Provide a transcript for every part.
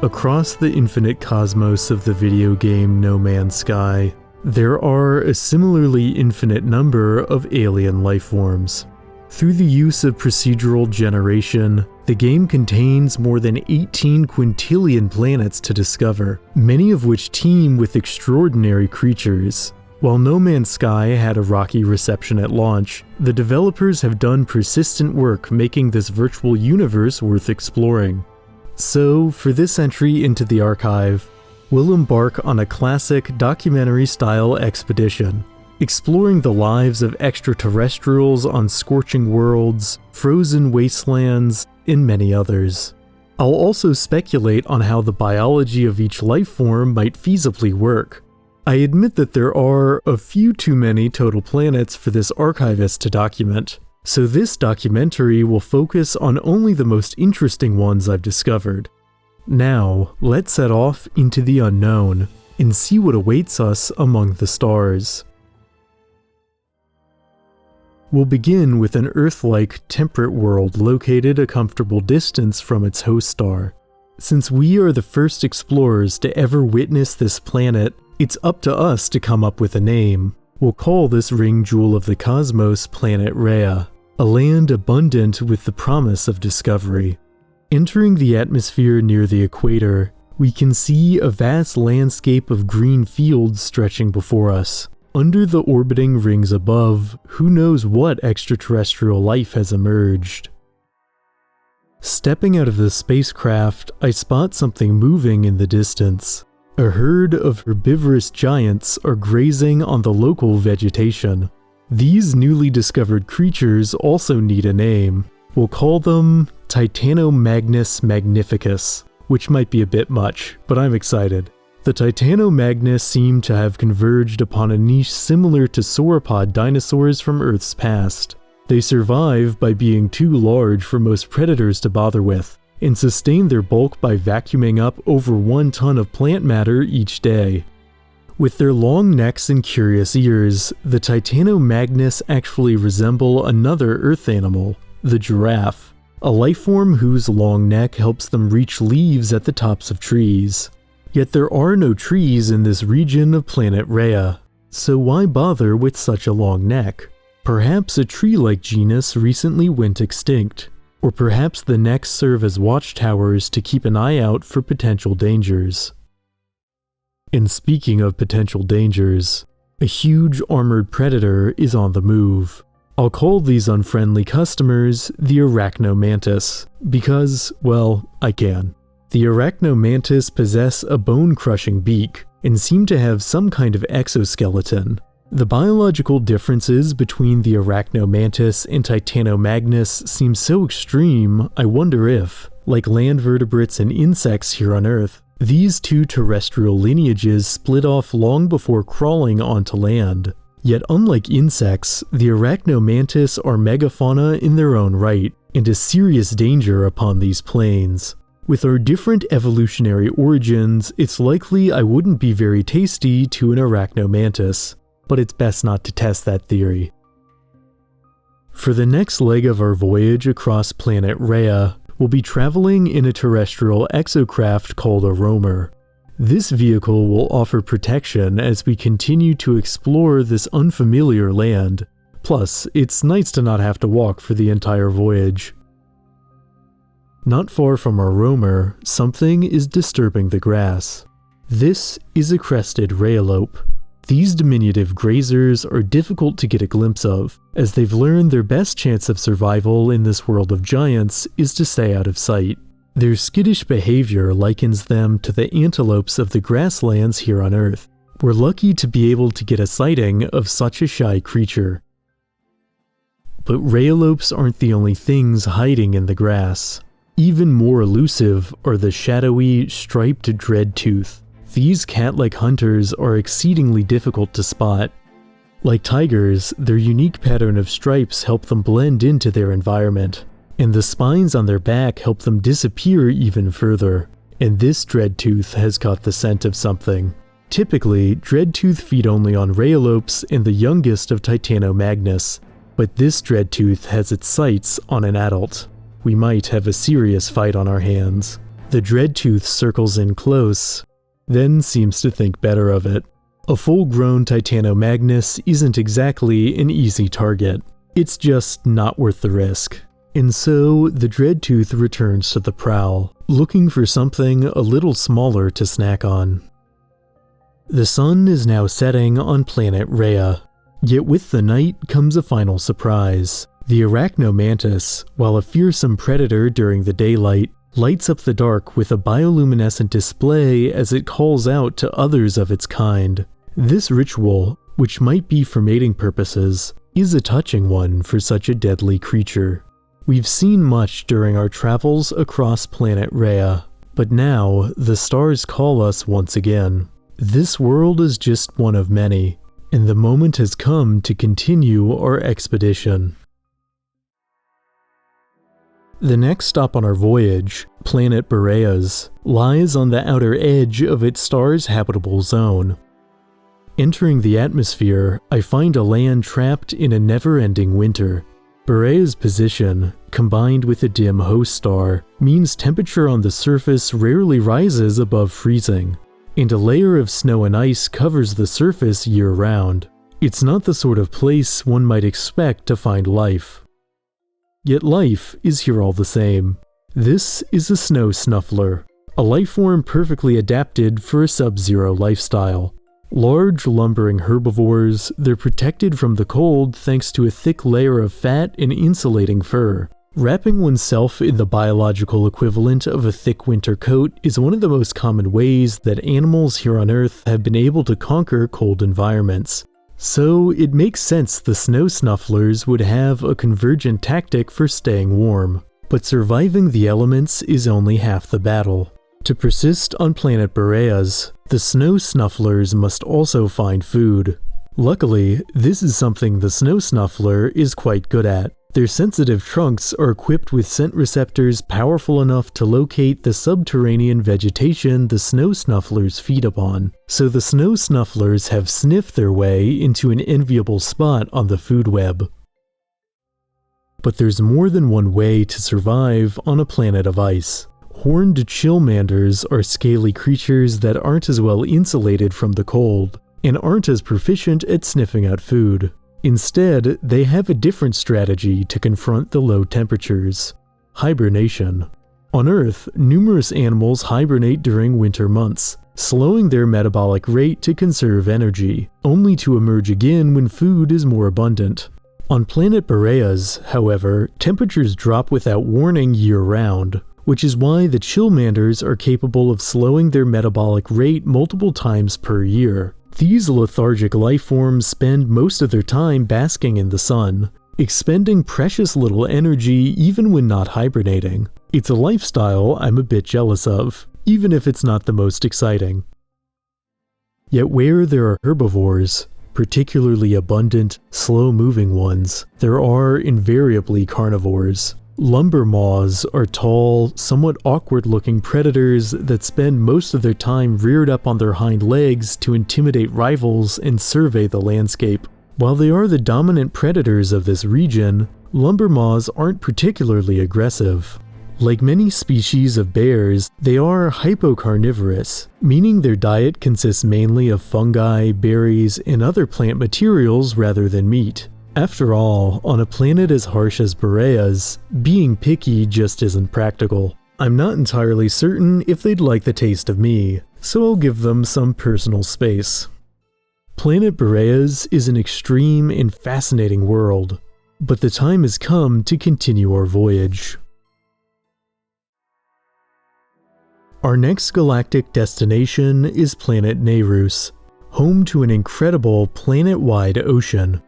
Across the infinite cosmos of the video game No Man's Sky, there are a similarly infinite number of alien lifeforms. Through the use of procedural generation, the game contains more than 18 quintillion planets to discover, many of which teem with extraordinary creatures. While No Man's Sky had a rocky reception at launch, the developers have done persistent work making this virtual universe worth exploring. So, for this entry into the archive, we'll embark on a classic documentary-style expedition, exploring the lives of extraterrestrials on scorching worlds, frozen wastelands, and many others. I'll also speculate on how the biology of each life form might feasibly work. I admit that there are a few too many total planets for this archivist to document, so this documentary will focus on only the most interesting ones I've discovered. Now, let's set off into the unknown and see what awaits us among the stars. We'll begin with an Earth-like temperate world located a comfortable distance from its host star. Since we are the first explorers to ever witness this planet, it's up to us to come up with a name. We'll call this ring jewel of the cosmos planet Rhea, a land abundant with the promise of discovery. Entering the atmosphere near the equator, we can see a vast landscape of green fields stretching before us. Under the orbiting rings above, who knows what extraterrestrial life has emerged. Stepping out of the spacecraft, I spot something moving in the distance. A herd of herbivorous giants are grazing on the local vegetation. These newly discovered creatures also need a name. We'll call them Titanomagnus magnificus, which might be a bit much, but I'm excited. The Titanomagnus seem to have converged upon a niche similar to sauropod dinosaurs from Earth's past. They survive by being too large for most predators to bother with, and sustain their bulk by vacuuming up over 1 ton of plant matter each day. With their long necks and curious ears, the Titanomagnus actually resemble another Earth animal, the giraffe, a lifeform whose long neck helps them reach leaves at the tops of trees. Yet there are no trees in this region of planet Rhea, so why bother with such a long neck? Perhaps a tree-like genus recently went extinct, or perhaps the necks serve as watchtowers to keep an eye out for potential dangers. And speaking of potential dangers, a huge armored predator is on the move. I'll call these unfriendly customers the arachnomantis, because, well, I can. The arachnomantis possess a bone-crushing beak, and seem to have some kind of exoskeleton. The biological differences between the arachnomantis and Titanomagnus seem so extreme, I wonder if, like land vertebrates and insects here on Earth, these two terrestrial lineages split off long before crawling onto land. Yet unlike insects, the arachnomantis are megafauna in their own right, and a serious danger upon these planes. With our different evolutionary origins, it's likely I wouldn't be very tasty to an arachnomantis, but it's best not to test that theory. For the next leg of our voyage across planet Rhea, we'll be traveling in a terrestrial exocraft called a roamer. This vehicle will offer protection as we continue to explore this unfamiliar land. Plus, it's nice to not have to walk for the entire voyage. Not far from our roamer, something is disturbing the grass. This is a crested rheolope. These diminutive grazers are difficult to get a glimpse of, as they've learned their best chance of survival in this world of giants is to stay out of sight. Their skittish behavior likens them to the antelopes of the grasslands here on Earth. We're lucky to be able to get a sighting of such a shy creature. But rheolopes aren't the only things hiding in the grass. Even more elusive are the shadowy, striped dreadtooth. These cat-like hunters are exceedingly difficult to spot. Like tigers, their unique pattern of stripes help them blend into their environment, and the spines on their back help them disappear even further. And this dreadtooth has caught the scent of something. Typically, dreadtooth feed only on rheolopes and the youngest of Titanomagnus, but this dreadtooth has its sights on an adult. We might have a serious fight on our hands. The Dreadtooth circles in close, then seems to think better of it. A full-grown Titanomagnus isn't exactly an easy target. It's just not worth the risk. And so, the Dreadtooth returns to the prowl, looking for something a little smaller to snack on. The sun is now setting on planet Rhea. Yet with the night comes a final surprise. The arachnomantis, while a fearsome predator during the daylight, lights up the dark with a bioluminescent display as it calls out to others of its kind. This ritual, which might be for mating purposes, is a touching one for such a deadly creature. We've seen much during our travels across planet Rhea, but now the stars call us once again. This world is just one of many, and the moment has come to continue our expedition. The next stop on our voyage, planet Boreas, lies on the outer edge of its star's habitable zone. Entering the atmosphere, I find a land trapped in a never-ending winter. Boreas' position, combined with a dim host star, means temperature on the surface rarely rises above freezing, and a layer of snow and ice covers the surface year-round. It's not the sort of place one might expect to find life. Yet life is here all the same. This is a snow snuffler, a lifeform perfectly adapted for a sub-zero lifestyle. Large, lumbering herbivores, they're protected from the cold thanks to a thick layer of fat and insulating fur. Wrapping oneself in the biological equivalent of a thick winter coat is one of the most common ways that animals here on Earth have been able to conquer cold environments. So it makes sense the snow snufflers would have a convergent tactic for staying warm. But surviving the elements is only half the battle. To persist on planet Boreas, the snow snufflers must also find food. Luckily, this is something the snow snuffler is quite good at. Their sensitive trunks are equipped with scent receptors powerful enough to locate the subterranean vegetation the snow snufflers feed upon, so the snow snufflers have sniffed their way into an enviable spot on the food web. But there's more than one way to survive on a planet of ice. Horned chillmanders are scaly creatures that aren't as well insulated from the cold, and aren't as proficient at sniffing out food. Instead, they have a different strategy to confront the low temperatures: hibernation. On Earth, numerous animals hibernate during winter months, slowing their metabolic rate to conserve energy, only to emerge again when food is more abundant. On planet Boreas, however, temperatures drop without warning year-round, which is why the chillmanders are capable of slowing their metabolic rate multiple times per year. These lethargic lifeforms spend most of their time basking in the sun, expending precious little energy even when not hibernating. It's a lifestyle I'm a bit jealous of, even if it's not the most exciting. Yet where there are herbivores, particularly abundant, slow-moving ones, there are invariably carnivores. Lumber maws are tall, somewhat awkward-looking predators that spend most of their time reared up on their hind legs to intimidate rivals and survey the landscape. While they are the dominant predators of this region, lumber maws aren't particularly aggressive. Like many species of bears, they are hypocarnivorous, meaning their diet consists mainly of fungi, berries, and other plant materials rather than meat. After all, on a planet as harsh as Boreas, being picky just isn't practical. I'm not entirely certain if they'd like the taste of me, so I'll give them some personal space. Planet Boreas is an extreme and fascinating world, but the time has come to continue our voyage. Our next galactic destination is planet Nereus, home to an incredible planet-wide ocean.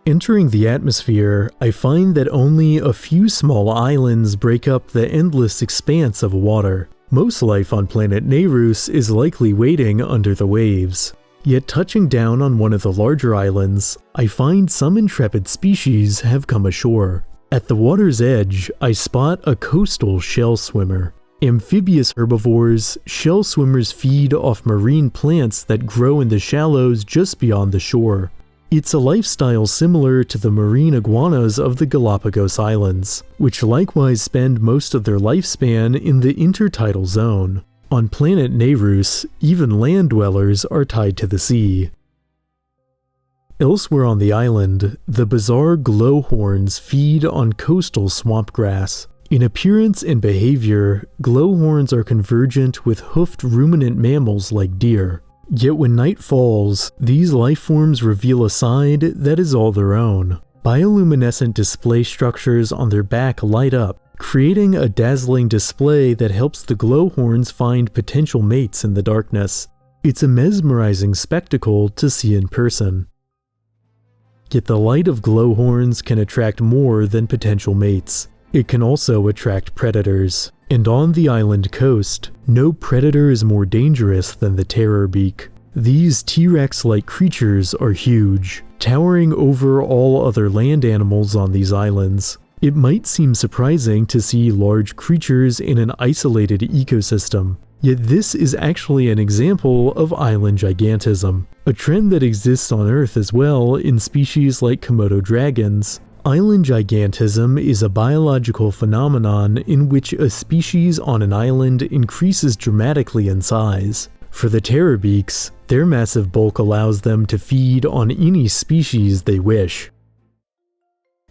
Entering the atmosphere, I find that only a few small islands break up the endless expanse of water. Most life on planet Nereus is likely waiting under the waves. Yet touching down on one of the larger islands, I find some intrepid species have come ashore. At the water's edge, I spot a coastal shell swimmer. Amphibious herbivores, shell swimmers feed off marine plants that grow in the shallows just beyond the shore. It's a lifestyle similar to the marine iguanas of the Galapagos Islands, which likewise spend most of their lifespan in the intertidal zone. On planet Nereus, even land dwellers are tied to the sea. Elsewhere on the island, the bizarre glowhorns feed on coastal swamp grass. In appearance and behavior, glowhorns are convergent with hoofed ruminant mammals like deer. Yet when night falls, these lifeforms reveal a side that is all their own. Bioluminescent display structures on their back light up, creating a dazzling display that helps the glowhorns find potential mates in the darkness. It's a mesmerizing spectacle to see in person. Yet the light of glowhorns can attract more than potential mates. It can also attract predators. And on the island coast, no predator is more dangerous than the terror beak. These T-Rex-like creatures are huge, towering over all other land animals on these islands. It might seem surprising to see large creatures in an isolated ecosystem, yet this is actually an example of island gigantism, a trend that exists on Earth as well in species like Komodo dragons. Island gigantism is a biological phenomenon in which a species on an island increases dramatically in size. For the terrorbeaks, their massive bulk allows them to feed on any species they wish.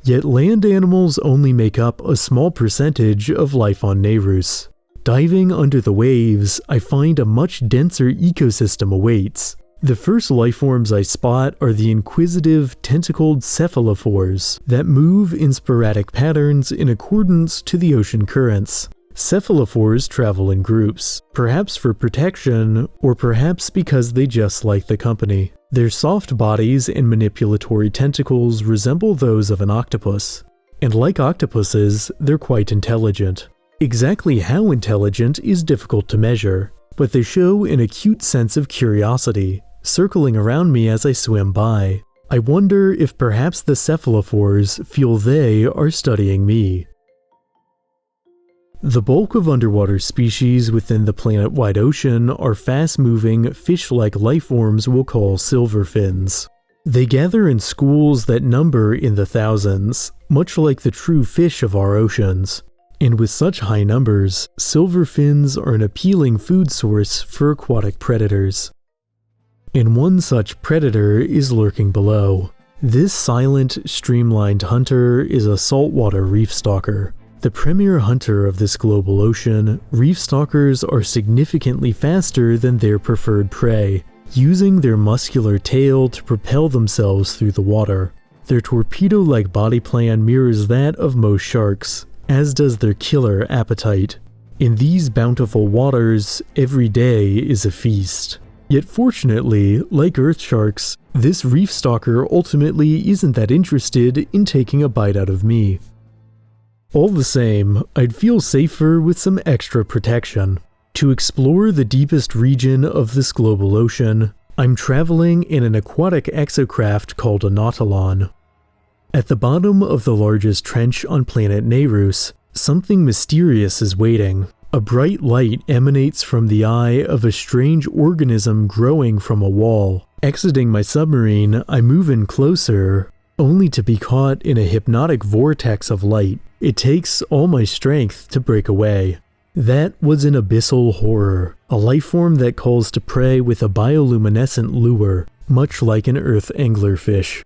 Yet land animals only make up a small percentage of life on Nereus. Diving under the waves, I find a much denser ecosystem awaits. The first lifeforms I spot are the inquisitive, tentacled cephalophores that move in sporadic patterns in accordance to the ocean currents. Cephalophores travel in groups, perhaps for protection, or perhaps because they just like the company. Their soft bodies and manipulatory tentacles resemble those of an octopus. And like octopuses, they're quite intelligent. Exactly how intelligent is difficult to measure, but they show an acute sense of curiosity, circling around me as I swim by. I wonder if perhaps the cephalophores feel they are studying me. The bulk of underwater species within the planet-wide ocean are fast-moving, fish-like lifeforms we'll call silverfins. They gather in schools that number in the thousands, much like the true fish of our oceans. And with such high numbers, silverfins are an appealing food source for aquatic predators. And one such predator is lurking below. This silent, streamlined hunter is a saltwater reef stalker. The premier hunter of this global ocean, reef stalkers are significantly faster than their preferred prey, using their muscular tail to propel themselves through the water. Their torpedo-like body plan mirrors that of most sharks, as does their killer appetite. In these bountiful waters, every day is a feast. Yet fortunately, like Earth sharks, this reef stalker ultimately isn't that interested in taking a bite out of me. All the same, I'd feel safer with some extra protection. To explore the deepest region of this global ocean, I'm traveling in an aquatic exocraft called a nautilon. At the bottom of the largest trench on planet Nereus, something mysterious is waiting. A bright light emanates from the eye of a strange organism growing from a wall. Exiting my submarine, I move in closer, only to be caught in a hypnotic vortex of light. It takes all my strength to break away. That was an abyssal horror, a lifeform that calls to prey with a bioluminescent lure, much like an earth anglerfish.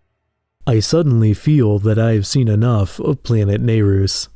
I suddenly feel that I have seen enough of planet Nereus.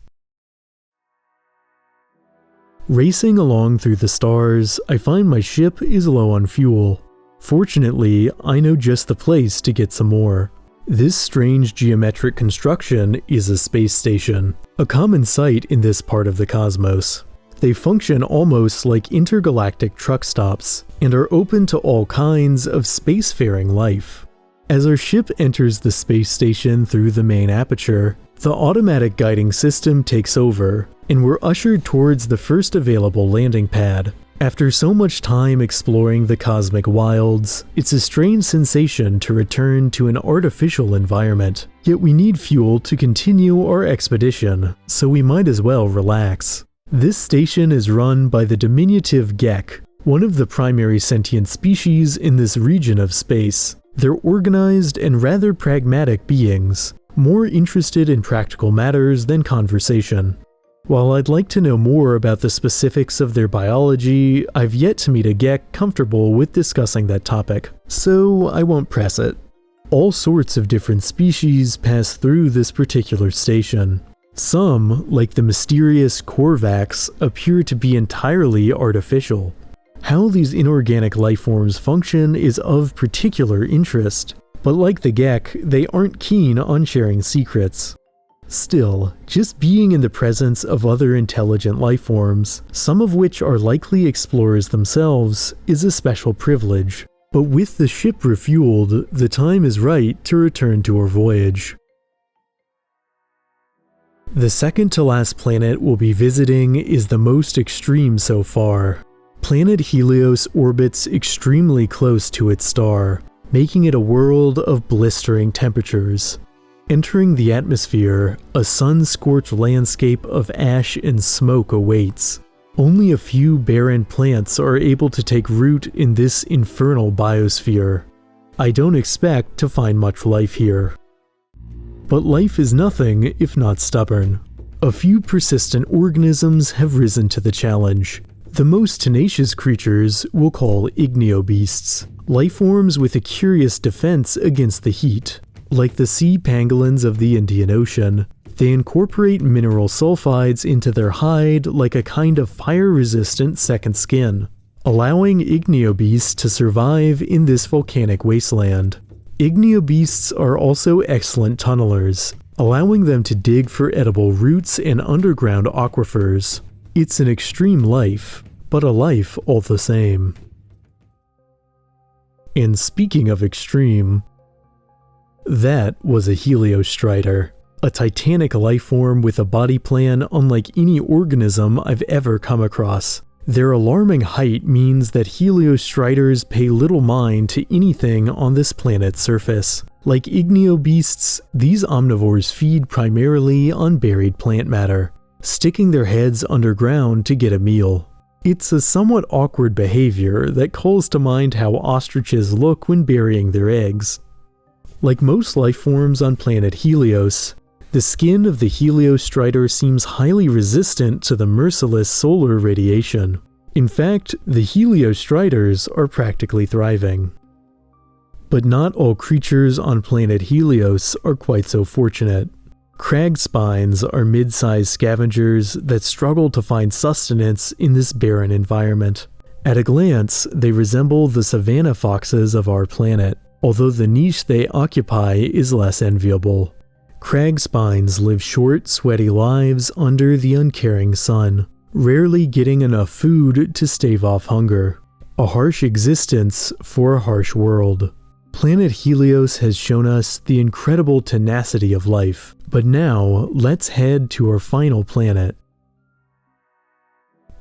Racing along through the stars, I find my ship is low on fuel. Fortunately, I know just the place to get some more. This strange geometric construction is a space station, a common sight in this part of the cosmos. They function almost like intergalactic truck stops, and are open to all kinds of spacefaring life. As our ship enters the space station through the main aperture, the automatic guiding system takes over, and we're ushered towards the first available landing pad. After so much time exploring the cosmic wilds, it's a strange sensation to return to an artificial environment. Yet we need fuel to continue our expedition, so we might as well relax. This station is run by the diminutive Gek, one of the primary sentient species in this region of space. They're organized and rather pragmatic beings, more interested in practical matters than conversation. While I'd like to know more about the specifics of their biology, I've yet to meet a Gek comfortable with discussing that topic, so I won't press it. All sorts of different species pass through this particular station. Some, like the mysterious Korvax, appear to be entirely artificial. How these inorganic lifeforms function is of particular interest, but like the Gek, they aren't keen on sharing secrets. Still, just being in the presence of other intelligent lifeforms, some of which are likely explorers themselves, is a special privilege. But with the ship refueled, the time is right to return to our voyage. The second to last planet we'll be visiting is the most extreme so far. Planet Helios orbits extremely close to its star, making it a world of blistering temperatures. Entering the atmosphere, a sun-scorched landscape of ash and smoke awaits. Only a few barren plants are able to take root in this infernal biosphere. I don't expect to find much life here. But life is nothing if not stubborn. A few persistent organisms have risen to the challenge. The most tenacious creatures we'll call igniobeasts, lifeforms with a curious defense against the heat. Like the sea pangolins of the Indian Ocean, they incorporate mineral sulfides into their hide like a kind of fire-resistant second skin, allowing igniobeasts to survive in this volcanic wasteland. Igniobeasts are also excellent tunnelers, allowing them to dig for edible roots and underground aquifers. It's an extreme life, but a life all the same. And speaking of extreme, that was a Heliostrider, a titanic lifeform with a body plan unlike any organism I've ever come across. Their alarming height means that Heliostriders pay little mind to anything on this planet's surface. Like igniobeasts, these omnivores feed primarily on buried plant matter, sticking their heads underground to get a meal. It's a somewhat awkward behavior that calls to mind how ostriches look when burying their eggs. Like most lifeforms on planet Helios, the skin of the Heliostrider seems highly resistant to the merciless solar radiation. In fact, the Heliostriders are practically thriving. But not all creatures on planet Helios are quite so fortunate. Crag spines are mid-sized scavengers that struggle to find sustenance in this barren environment. At a glance, they resemble the savanna foxes of our planet, although the niche they occupy is less enviable. Crag spines live short, sweaty lives under the uncaring sun, rarely getting enough food to stave off hunger. A harsh existence for a harsh world. Planet Helios has shown us the incredible tenacity of life, but now let's head to our final planet.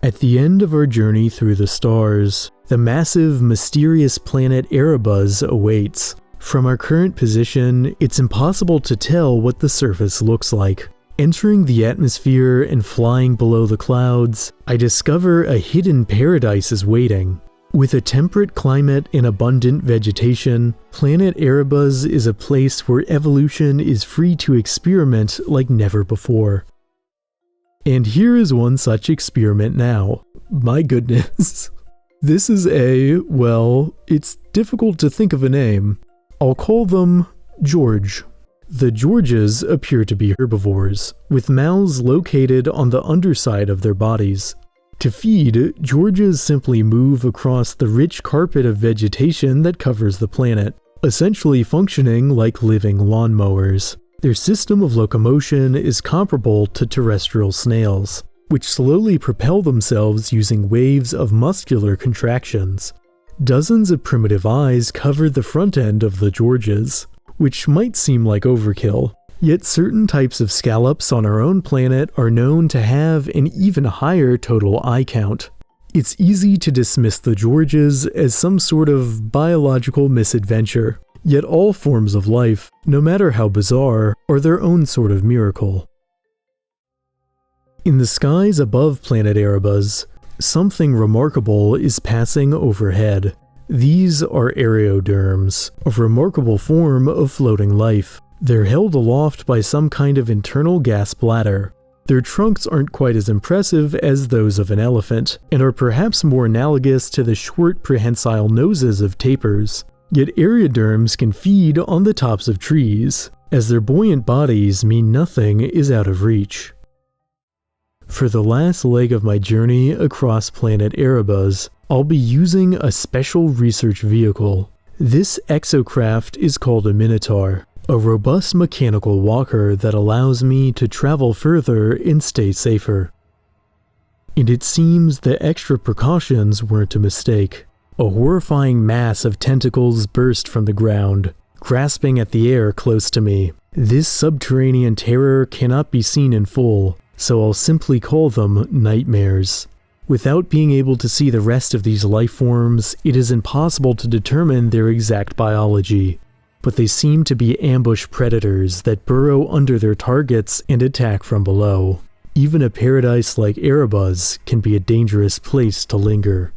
At the end of our journey through the stars, the massive, mysterious planet Erebus awaits. From our current position, it's impossible to tell what the surface looks like. Entering the atmosphere and flying below the clouds, I discover a hidden paradise is waiting. With a temperate climate and abundant vegetation, planet Erebus is a place where evolution is free to experiment like never before. And here is one such experiment now. My goodness. This is well, it's difficult to think of a name. I'll call them George. The Georges appear to be herbivores, with mouths located on the underside of their bodies. To feed, Georges simply move across the rich carpet of vegetation that covers the planet, essentially functioning like living lawnmowers. Their system of locomotion is comparable to terrestrial snails, which slowly propel themselves using waves of muscular contractions. Dozens of primitive eyes cover the front end of the Georges, which might seem like overkill. Yet certain types of scallops on our own planet are known to have an even higher total eye count. It's easy to dismiss the Georges as some sort of biological misadventure, yet all forms of life, no matter how bizarre, are their own sort of miracle. In the skies above planet Erebus, something remarkable is passing overhead. These are aeroderms, a remarkable form of floating life. They're held aloft by some kind of internal gas bladder. Their trunks aren't quite as impressive as those of an elephant, and are perhaps more analogous to the short prehensile noses of tapirs. Yet aeroderms can feed on the tops of trees, as their buoyant bodies mean nothing is out of reach. For the last leg of my journey across planet Erebus, I'll be using a special research vehicle. This exocraft is called a Minotaur, a robust mechanical walker that allows me to travel further and stay safer. And it seems the extra precautions weren't a mistake. A horrifying mass of tentacles burst from the ground, grasping at the air close to me. This subterranean terror cannot be seen in full, so I'll simply call them nightmares. Without being able to see the rest of these life forms, it is impossible to determine their exact biology. But they seem to be ambush predators that burrow under their targets and attack from below. Even a paradise like Erebus can be a dangerous place to linger.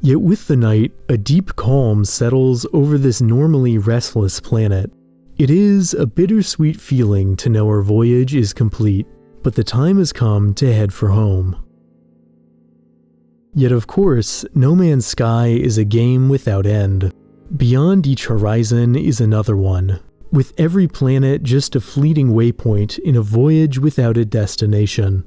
Yet with the night, a deep calm settles over this normally restless planet. It is a bittersweet feeling to know our voyage is complete, but the time has come to head for home. Yet of course, No Man's Sky is a game without end. Beyond each horizon is another one, with every planet just a fleeting waypoint in a voyage without a destination.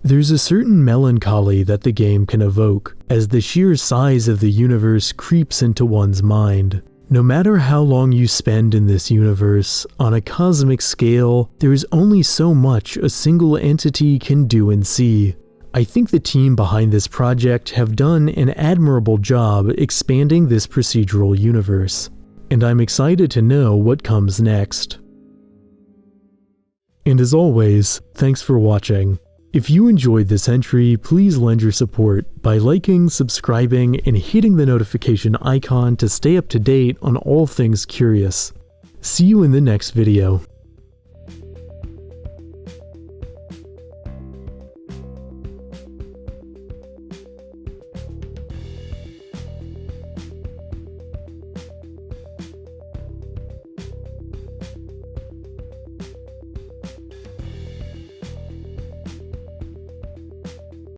There's a certain melancholy that the game can evoke, as the sheer size of the universe creeps into one's mind. No matter how long you spend in this universe, on a cosmic scale, there is only so much a single entity can do and see. I think the team behind this project have done an admirable job expanding this procedural universe, and I'm excited to know what comes next. And as always, thanks for watching. If you enjoyed this entry, please lend your support by liking, subscribing, and hitting the notification icon to stay up to date on all things curious. See you in the next video.